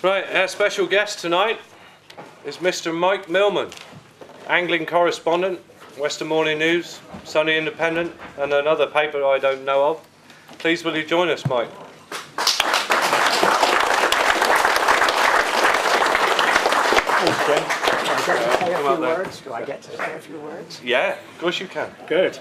Right, our special guest tonight is Mr. Mike Millman, angling correspondent, Western Morning News, Sunday Independent, and another paper I don't know of. Please will you join us, Mike? Thanks, Jim. Do I get to say a few words? Yeah, of course you can. Good.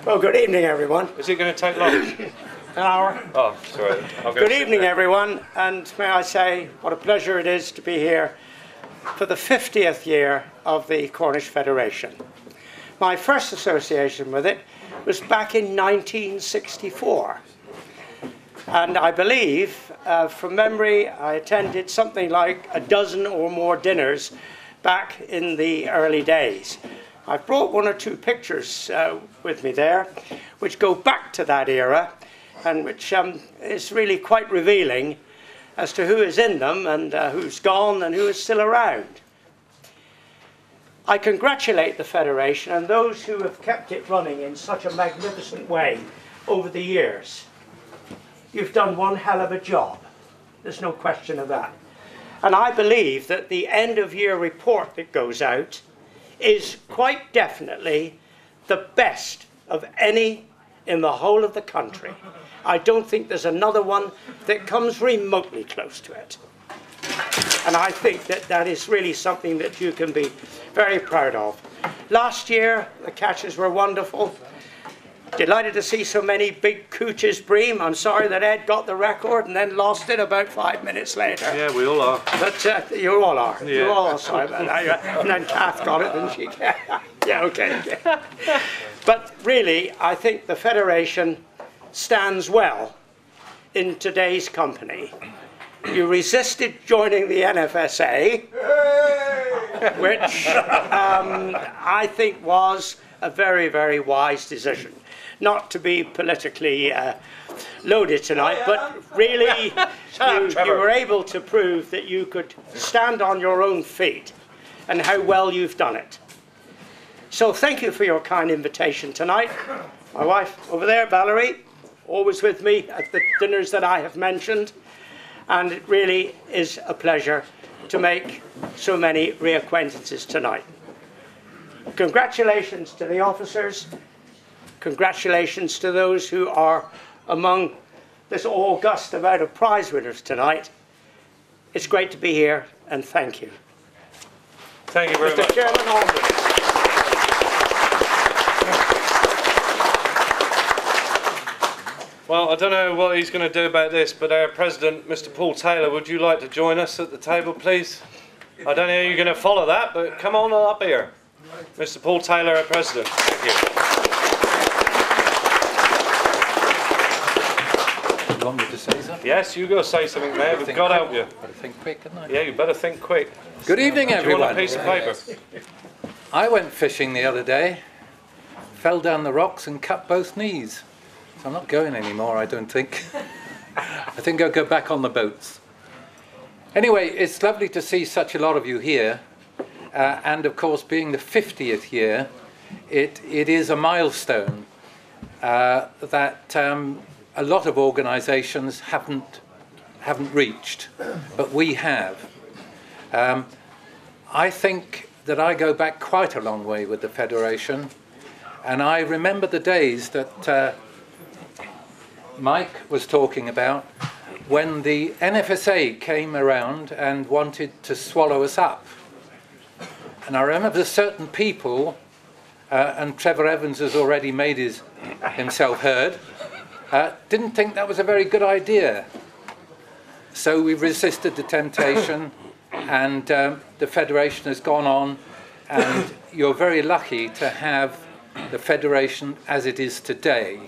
Well, good evening, everyone. Is it going to take long? An hour. Oh, sorry. Good evening, everyone, and may I say what a pleasure it is to be here for the 50th year of the Cornish Federation. My first association with it was back in 1964. And I believe, from memory, I attended something like a dozen or more dinners back in the early days. I've brought one or two pictures with me there, which go back to that era, and which is really quite revealing as to who is in them and who's gone and who is still around. I congratulate the Federation and those who have kept it running in such a magnificent way over the years. You've done one hell of a job. There's no question of that. And I believe that the end-of-year report that goes out is quite definitely the best of any in the whole of the country. I don't think there's another one that comes remotely close to it. And I think that that is really something that you can be very proud of. Last year, the catches were wonderful. Delighted to see so many big cooches bream. I'm sorry that Ed got the record and then lost it about 5 minutes later. Yeah, we all are. But you all are. Yeah. You all are sorry about that. And then Kath got it, didn't she? Yeah, okay. But really, I think the Federation stands well in today's company. You resisted joining the NFSA, which I think was a very, very wise decision. Not to be politically loaded tonight, but really you were able to prove that you could stand on your own feet and how well you've done it. So thank you for your kind invitation tonight. My wife over there, Valerie, always with me at the dinners that I have mentioned, and it really is a pleasure to make so many reacquaintances tonight. Congratulations to the officers. Congratulations to those who are among this august amount of prize winners tonight. It's great to be here, and thank you. Thank you very much. Mr. Chairman, onwards. Well, I don't know what he's going to do about this, but our President, Mr. Paul Taylor, would you like to join us at the table, please? I don't know how you're going to follow that, but come on up here. Mr. Paul Taylor, our President. Thank you. You want me to say something? Yes, you've got to say something there. We've got to help you. Better think quick, haven't I? Yeah, you better think quick. Good evening, everyone. Do you want a piece of paper? I went fishing the other day, fell down the rocks and cut both knees. So I'm not going anymore, I don't think. I think I'll go back on the boats. Anyway, it's lovely to see such a lot of you here. And of course, being the 50th year, it is a milestone that a lot of organisations haven't reached, but we have. I think that I go back quite a long way with the Federation, and I remember the days that Mike was talking about when the NFSA came around and wanted to swallow us up. And I remember certain people, and Trevor Evans has already made himself heard, didn't think that was a very good idea. So we resisted the temptation, and the Federation has gone on, and you're very lucky to have the Federation as it is today.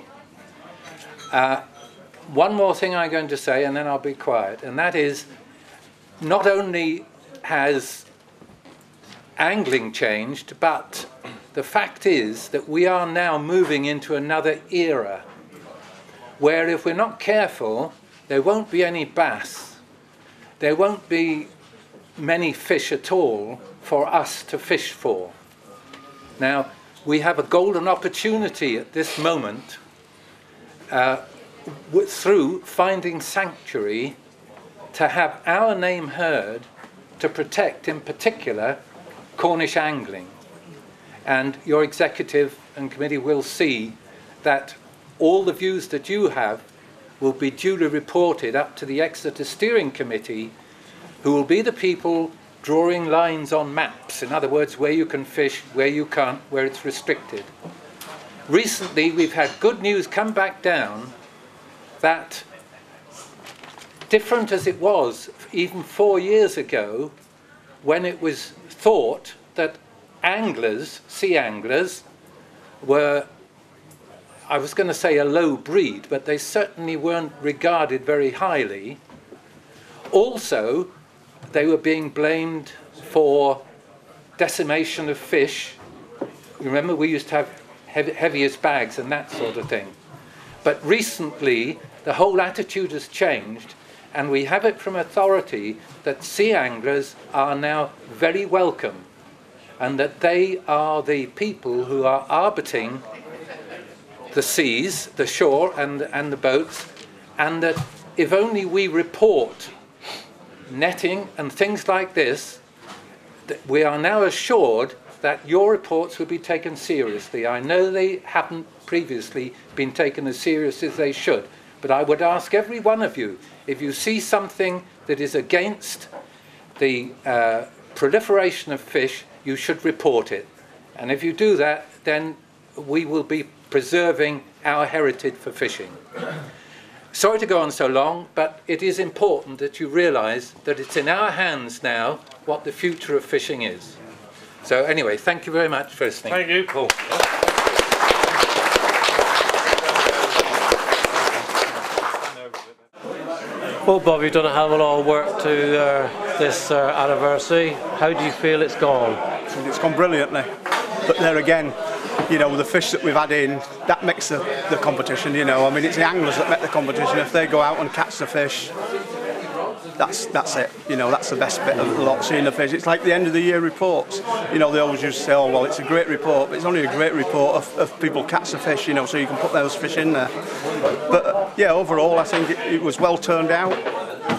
One more thing I'm going to say, and then I'll be quiet, and that is, not only has angling changed, but the fact is that we are now moving into another era where, if we're not careful, there won't be any bass, there won't be many fish at all for us to fish for. Now, we have a golden opportunity at this moment through finding sanctuary to have our name heard to protect, in particular, Cornish angling. And your executive and committee will see that all the views that you have will be duly reported up to the Exeter Steering Committee, who will be the people drawing lines on maps. In other words, where you can fish, where you can't, where it's restricted. Recently, we've had good news come back down that, different as it was even 4 years ago, when it was thought that anglers, sea anglers, were, I was going to say a low breed, but they certainly weren't regarded very highly. Also, they were being blamed for decimation of fish. Remember, we used to have heaviest bags and that sort of thing. But recently, the whole attitude has changed, and we have it from authority that sea anglers are now very welcome, and that they are the people who are arbitering the seas, the shore and the boats, and that if only we report netting and things like this, that we are now assured that your reports will be taken seriously. I know they haven't previously been taken as serious as they should, but I would ask every one of you, if you see something that is against the proliferation of fish, you should report it. And if you do that, then we will be preserving our heritage for fishing. Sorry to go on so long, but it is important that you realise that it's in our hands now what the future of fishing is. So anyway, thank you very much for listening. Thank you, Paul. Well, Bob, you've done a hell of a lot of work to this anniversary. How do you feel it's gone? It's gone brilliantly. But there again, you know, the fish that we've had in, that makes the competition, you know. I mean, it's the anglers that make the competition. If they go out and catch the fish, that's it. You know, that's the best bit of the lot, seeing the fish. It's like the end of the year reports. You know, they always used to say, oh, well, it's a great report, but it's only a great report of people catch the fish, you know, so you can put those fish in there. But, yeah, overall, I think it was well turned out.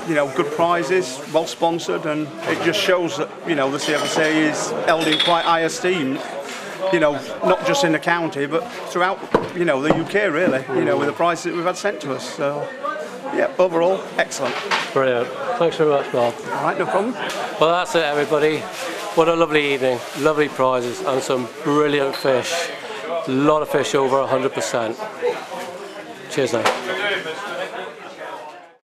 You know, good prizes, well sponsored, and it just shows that, you know, the CFSA is held in quite high esteem. You know, not just in the county, but throughout, you know, the UK really, you know, with the prizes that we've had sent to us. So, yeah, overall, excellent. Brilliant. Thanks very much, Bob. All right, no problem. Well, that's it, everybody. What a lovely evening. Lovely prizes and some brilliant fish. A lot of fish over 100%. Cheers now.